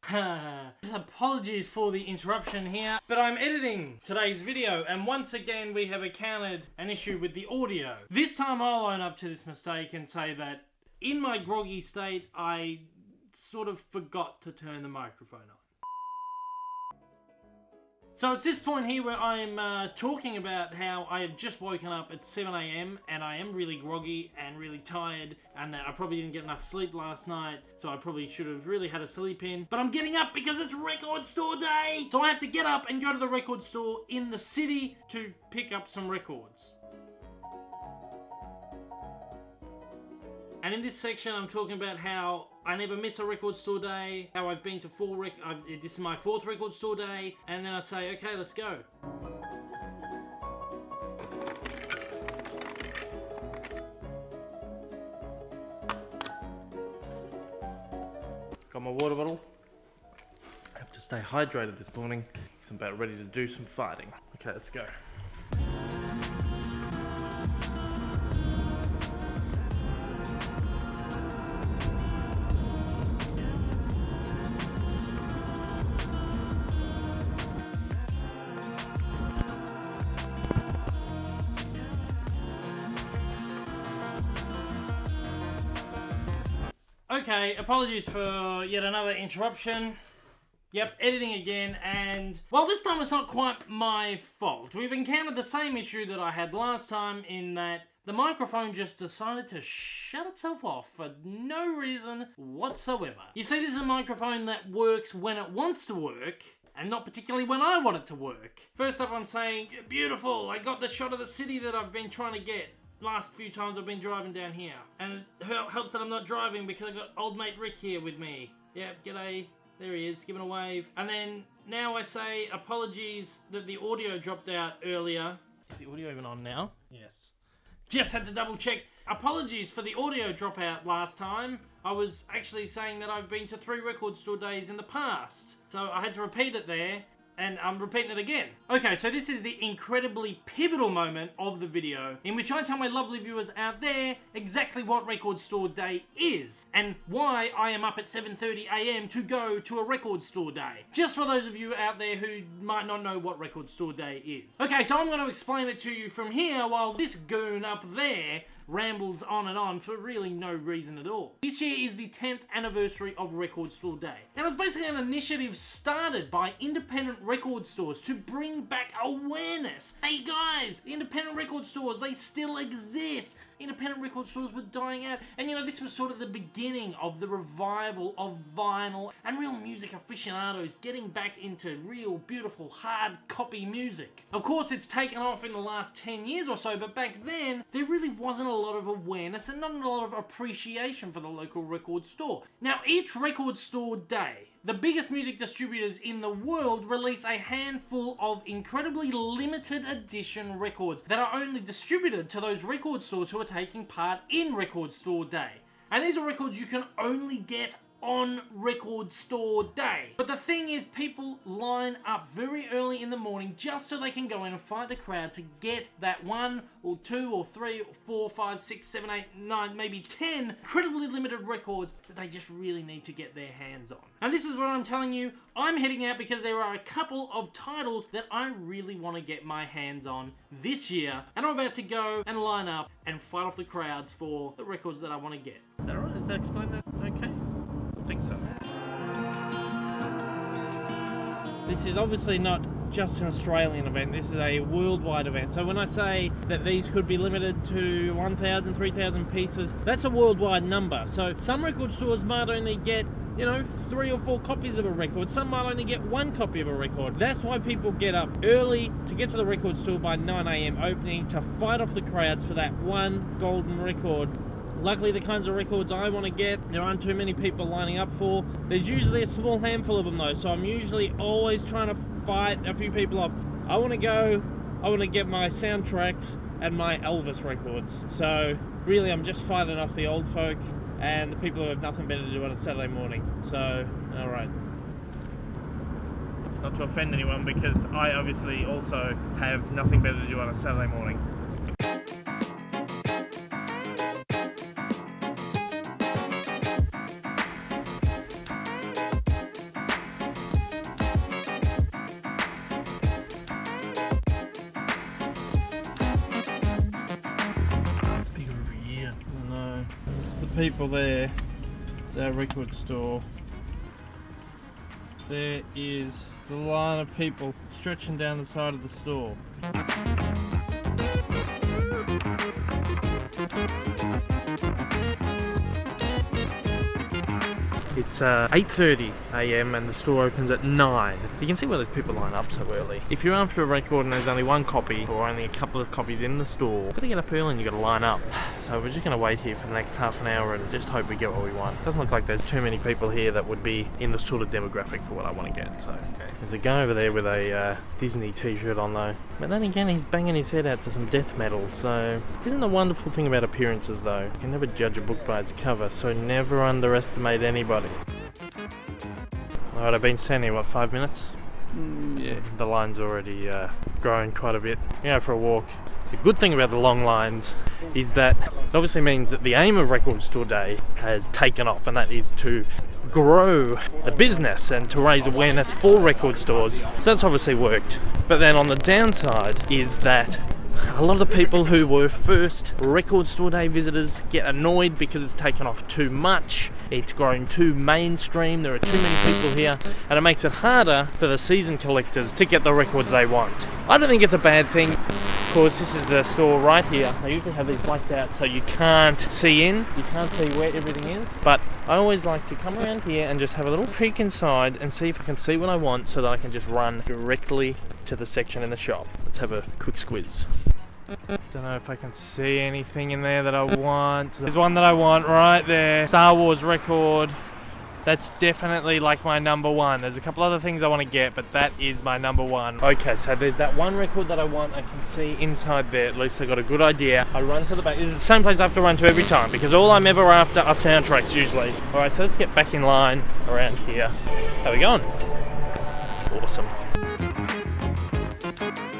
Apologies for the interruption here, but I'm editing today's video, and once again we have encountered an issue with the audio. This time I'll own up to this mistake and say that in my groggy state I sort of forgot to turn the microphone on. So it's this point here where I'm talking about how I have just woken up at 7 AM and I am really groggy and really tired, and that I probably didn't get enough sleep last night, so I probably should have really had a sleep in. But I'm getting up because it's record store day! So I have to get up and go to the record store in the city to pick up some records. And in this section I'm talking about how I never miss a record store day, how I've been to this is my 4th record store day, and then I say, okay, let's go. Got my water bottle. I have to stay hydrated this morning because I'm about ready to do some fighting. Okay, let's go. Okay, apologies for yet another interruption. Yep, editing again, and well, this time it's not quite my fault. We've encountered the same issue that I had last time, in that the microphone just decided to shut itself off for no reason whatsoever. You see, this is a microphone that works when it wants to work, and not particularly when I want it to work. First up, I'm saying, beautiful, I got the shot of the city that I've been trying to get. Last few times I've been driving down here, and it helps that I'm not driving because I've got old mate Rick here with me. Yeah, g'day, there he is, giving a wave. And then now I say apologies that the audio dropped out earlier. Is the audio even on now? Yes. Just had to double check. Apologies for the audio dropout last time. I was actually saying that I've been to 3 record store days in the past, so I had to repeat it there. And I'm repeating it again. Okay, so this is the incredibly pivotal moment of the video in which I tell my lovely viewers out there exactly what record store day is and why I am up at 7:30 AM to go to a record store day. Just for those of you out there who might not know what record store day is. Okay, so I'm going to explain it to you from here while this goon up there rambles on and on for really no reason at all. This year is the 10th anniversary of Record Store Day. And it was basically an initiative started by independent record stores to bring back awareness. Hey guys, the independent record stores, they still exist. Independent record stores were dying out, and you know, this was sort of the beginning of the revival of vinyl and real music aficionados getting back into real beautiful hard copy music. Of course, it's taken off in the last 10 years or so, but back then there really wasn't a lot of awareness and not a lot of appreciation for the local record store. Now, each record store day, the biggest music distributors in the world release a handful of incredibly limited edition records that are only distributed to those record stores who are taking part in Record Store Day. And these are records you can only get on Record Store Day. But the thing is, people line up very early in the morning just so they can go in and fight the crowd to get that 1 or 2 or 3 or 4, 5, 6, 7, 8, 9, maybe 10 incredibly limited records that they just really need to get their hands on. And this is what I'm telling you, I'm heading out because there are a couple of titles that I really want to get my hands on this year, and I'm about to go and line up and fight off the crowds for the records that I want to get. Is that right? Does that explain that okay? I think so. This is obviously not just an Australian event, this is a worldwide event. So when I say that these could be limited to 1,000, 3,000 pieces, that's a worldwide number. So some record stores might only get, you know, 3 or 4 copies of a record. Some might only get 1 copy of a record. That's why people get up early to get to the record store by 9 AM opening to fight off the crowds for that 1 golden record. Luckily, the kinds of records I want to get, there aren't too many people lining up for. There's usually a small handful of them though, so I'm usually always trying to fight a few people off. I want to get my soundtracks and my Elvis records. So really, I'm just fighting off the old folk and the people who have nothing better to do on a Saturday morning. So, alright. Not to offend anyone, because I obviously also have nothing better to do on a Saturday morning. people there. Our record store. There is the line of people stretching down the side of the store. It's 8:30 AM and the store opens at 9. You can see why those people line up so early. If you're after a record and there's only one copy or only a couple of copies in the store, you've got to get up early and you've got to line up. So we're just going to wait here for the next half an hour and just hope we get what we want. It doesn't look like there's too many people here that would be in the sort of demographic for what I want to get. So there's a guy over there with a Disney t-shirt on though. But then again, he's banging his head out to some death metal. So isn't the wonderful thing about appearances though? You can never judge a book by its cover, so never underestimate anybody. Alright, I've been standing here, what, 5 minutes? Yeah, the line's already grown quite a bit. Go for a walk. The good thing about the long lines is that it obviously means that the aim of Record Store Day has taken off, and that is to grow the business and to raise awareness for record stores. So that's obviously worked. But then on the downside is that a lot of the people who were first Record Store Day visitors get annoyed because it's taken off too much, it's grown too mainstream, there are too many people here, and it makes it harder for the season collectors to get the records they want. I don't think it's a bad thing. Of course, this is the store right here. I usually have these blacked out so you can't see in, you can't see where everything is, but I always like to come around here and just have a little peek inside and see if I can see what I want so that I can just run directly to the section in the shop. Let's have a quick squiz. Don't know if I can see anything in there that I want. There's one that I want right there. Star Wars record. That's definitely like my number one. There's a couple other things I want to get, but that is my number one. Okay, so there's that one record that I want. I can see inside there. At least I got a good idea. I run to the back. This is the same place I have to run to every time because all I'm ever after are soundtracks usually. Alright, so let's get back in line around here. How we going? Awesome.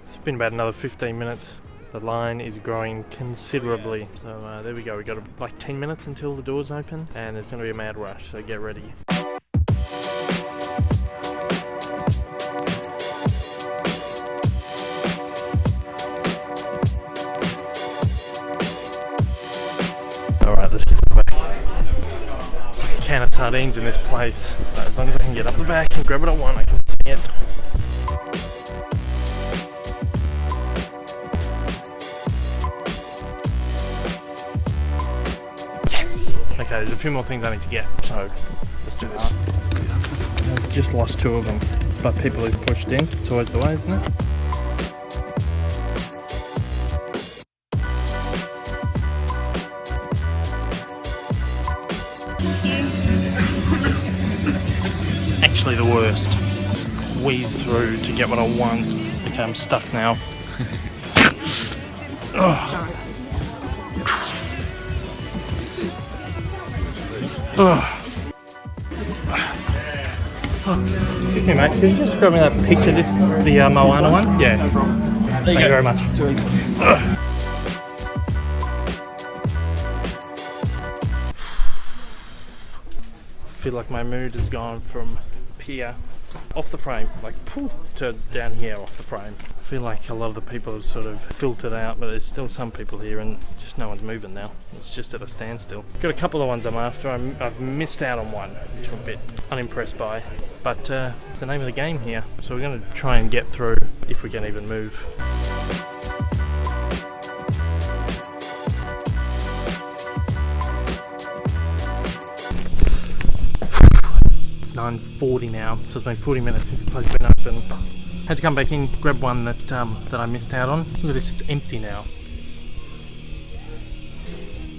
It's been about another 15 minutes. The line is growing considerably. So there we go. We got like 10 minutes until the doors open and there's going to be a mad rush, so get ready. Alright, let's get back. It's like a can of sardines in this place. But as long as I can get up the back and grab what I want, I can see it. Okay, there's a few more things I need to get, so let's do this. I've just lost two of them, but people who've pushed in, it's always the way, isn't it? It's actually the worst. Squeeze through to get what I want. Okay, I'm stuck now. Excuse me, mate. Could you just grab me that picture? This the Moana one? Yeah. No problem. Thank you very much. I feel like my mood has gone from here off the frame, like poof, to down here off the frame. I feel like a lot of the people have sort of filtered out, but there's still some people here and just no one's moving now. It's just at a standstill. Got a couple of ones I'm after. I've missed out on one, which I'm a bit unimpressed by. But it's the name of the game here. So we're going to try and get through if we can even move. It's 9:40 now, so it's been 40 minutes since the place has been open. Had to come back in, grab one that I missed out on. Look at this, it's empty now.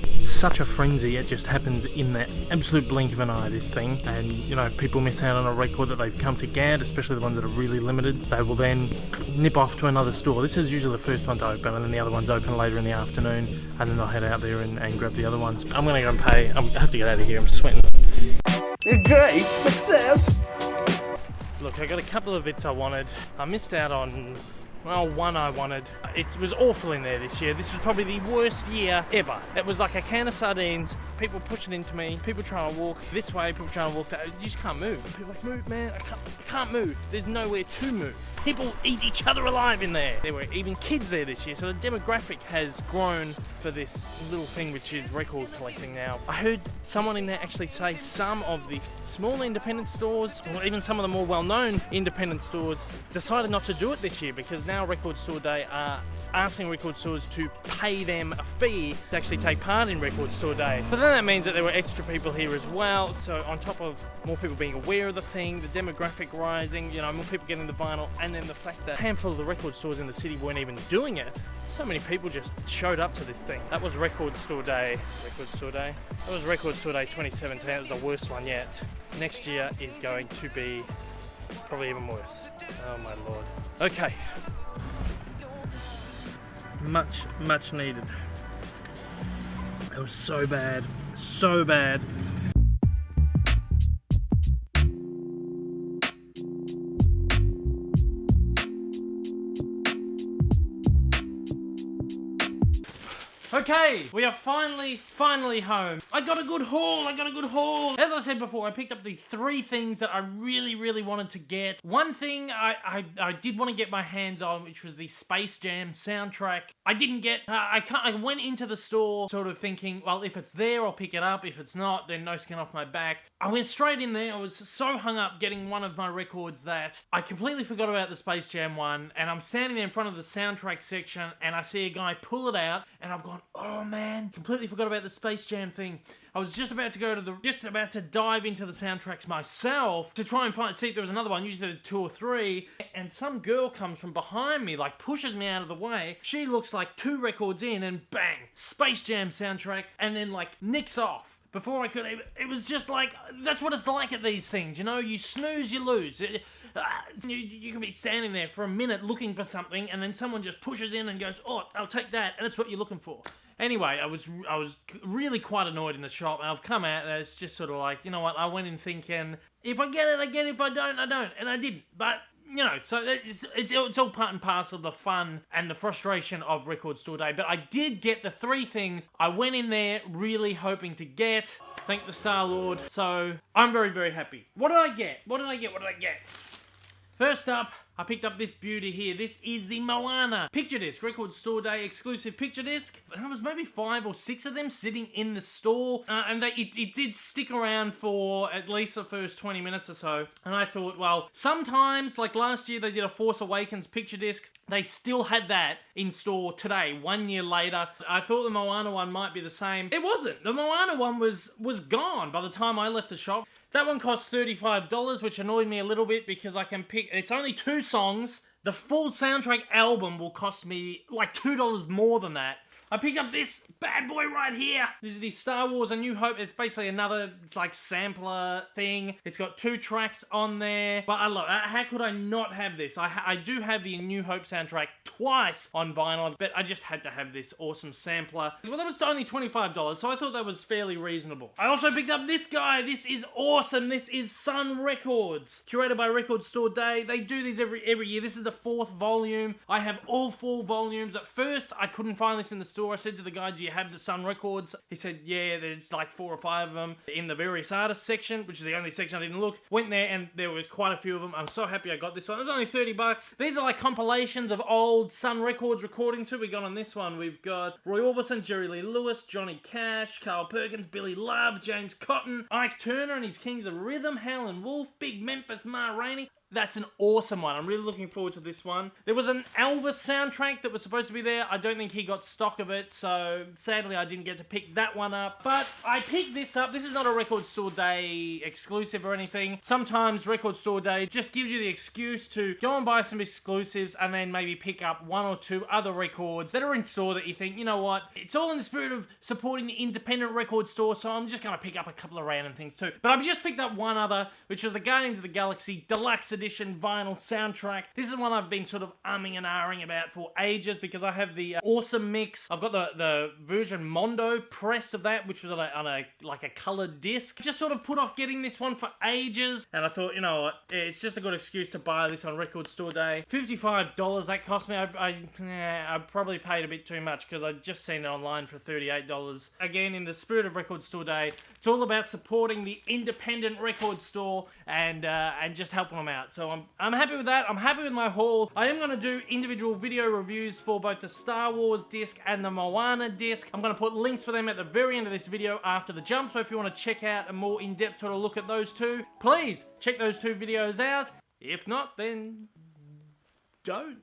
It's such a frenzy, it just happens in the absolute blink of an eye, this thing. And you know, if people miss out on a record that they've come to get, especially the ones that are really limited, they will then nip off to another store. This is usually the first one to open, and then the other one's open later in the afternoon, and then they'll head out there and grab the other ones. I'm gonna go and pay. I have to get out of here, I'm sweating. Great success! Look, I got a couple of bits I wanted. I missed out on, well, one I wanted. It was awful in there this year. This was probably the worst year ever. It was like a can of sardines, people pushing into me, people trying to walk this way, people trying to walk that way. You just can't move. And people are like, move, man, I can't move. There's nowhere to move. people eat each other alive in there. There were even kids there this year, so the demographic has grown for this little thing which is record collecting now. I heard someone in there actually say some of the small independent stores, or even some of the more well-known independent stores, decided not to do it this year because now Record Store Day are asking record stores to pay them a fee to actually take part in Record Store Day. So then that means that there were extra people here as well. So on top of more people being aware of the thing, the demographic rising, you know, more people getting the vinyl, and then the fact that a handful of the record stores in the city weren't even doing it, so many people just showed up to this thing. That was Record Store Day. Record Store Day? That was Record Store Day 2017. That was the worst one yet. Next year is going to be probably even worse. Oh my lord. Okay. Much needed. It was so bad. So bad. Okay, we are finally home. I got a good haul, As I said before, I picked up the 3 things that I really wanted to get. One thing I did want to get my hands on, which was the Space Jam soundtrack. I didn't get, I went into the store sort of thinking, well, if it's there, I'll pick it up. If it's not, then no skin off my back. I went straight in there. I was so hung up getting one of my records that I completely forgot about the Space Jam one, and I'm standing there in front of the soundtrack section, and I see a guy pull it out, and I've gone, oh man, completely forgot about the Space Jam thing. I was just about to dive into the soundtracks myself to try and see if there was another one. Usually there's 2 or 3, and some girl comes from behind me, like pushes me out of the way. She looks like 2 records in, and bang, Space Jam soundtrack, and then like nicks off. Before I could, it was just like, that's what it's like at these things, you know? You snooze, you lose. You can be standing there for a minute looking for something, and then someone just pushes in and goes, oh, I'll take that, and that's what you're looking for. Anyway, I was really quite annoyed in the shop, and I've come out, and it's just sort of like, you know what, I went in thinking, if I get it, I get it, if I don't, I don't, and I didn't, but, you know, so it's all part and parcel of the fun and the frustration of Record Store Day, but I did get the 3 things I went in there really hoping to get. Thank the Star-Lord, so I'm very happy. What did I get? First up, I picked up this beauty here. This is the MOANA picture disc, Record Store Day exclusive picture disc. There was maybe 5 or 6 of them sitting in the store, and it did stick around for at least the first 20 minutes or so. And I thought, well, sometimes, like last year they did a Force Awakens picture disc, they still had that in store today, 1 year later. I thought the MOANA one might be the same. It wasn't. The MOANA one was gone by the time I left the shop. That one cost $35, which annoyed me a little bit because I can pick, it's only 2 songs. The full soundtrack album will cost me like $2 more than that. I picked up this bad boy right here. This is the Star Wars A New Hope. It's basically another, it's like sampler thing. It's got 2 tracks on there. But I love it. How could I not have this? I do have the New Hope soundtrack twice on vinyl, but I just had to have this awesome sampler. Well, that was only $25, so I thought that was fairly reasonable. I also picked up this guy. This is awesome. This is Sun Records, curated by Record Store Day. They do these every year. This is the 4th volume. I have all 4 volumes. At first, I couldn't find this in the store. I said to the guy, do you have the Sun Records? He said, yeah, there's like 4 or 5 of them in the various artists section, which is the only section I didn't look. Went there and there were quite a few of them. I'm so happy I got this one. It was only $30. These are like compilations of old Sun Records recordings. Who we got on this one? We've got Roy Orbison, Jerry Lee Lewis, Johnny Cash, Carl Perkins, Billy Love, James Cotton, Ike Turner and his Kings of Rhythm, Howlin' Wolf, Big Memphis, Ma Rainey. That's an awesome one. I'm really looking forward to this one. There was an Elvis soundtrack that was supposed to be there. I don't think he got stock of it, so sadly I didn't get to pick that one up. But I picked this up. This is not a Record Store Day exclusive or anything. Sometimes Record Store Day just gives you the excuse to go and buy some exclusives and then maybe pick up 1 or 2 other records that are in store that you think, you know what, it's all in the spirit of supporting the independent record store, so I'm just going to pick up a couple of random things too. But I've just picked up one other, which was the Guardians of the Galaxy Deluxe Edition vinyl soundtrack. This is one I've been sort of umming and ahhing about for ages because I have the awesome mix. I've got the version Mondo press of that, which was on a like a colored disc. Just sort of put off getting this one for ages, and I thought, you know what, it's just a good excuse to buy this on Record Store Day. $55 that cost me. I probably paid a bit too much because I'd just seen it online for $38. Again, in the spirit of Record Store Day, it's all about supporting the independent record store and just helping them out. out. So I'm happy with that. I'm happy with my haul. I am going to do individual video reviews for both the Star Wars disc and the MOANA disc. I'm going to put links for them at the very end of this video after the jump. So if you want to check out a more in-depth sort of look at those two, please check those two videos out. If not, then don't.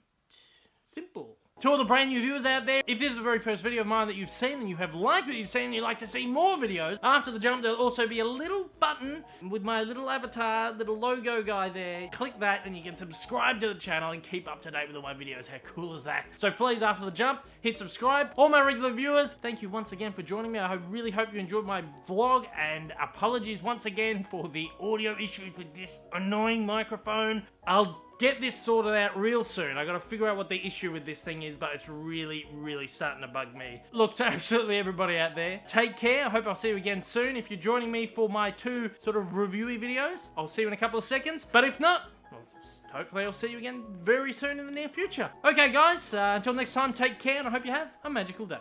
Simple. To all the brand new viewers out there, if this is the very first video of mine that you've seen and you have liked what you've seen and you'd like to see more videos, after the jump there'll also be a little button with my little avatar, little logo guy there. Click that and you can subscribe to the channel and keep up to date with all my videos. How cool is that? So please, after the jump, hit subscribe. All my regular viewers, thank you once again for joining me. I really hope you enjoyed my vlog, and apologies once again for the audio issues with this annoying microphone. I'll get this sorted out real soon. I gotta figure out what the issue with this thing is, but it's really, really starting to bug me. Look, to absolutely everybody out there, take care. I hope I'll see you again soon. If you're joining me for my 2 sort of reviewy videos, I'll see you in a couple of seconds. But if not, well, hopefully I'll see you again very soon in the near future. Okay, guys, until next time, take care, and I hope you have a magical day.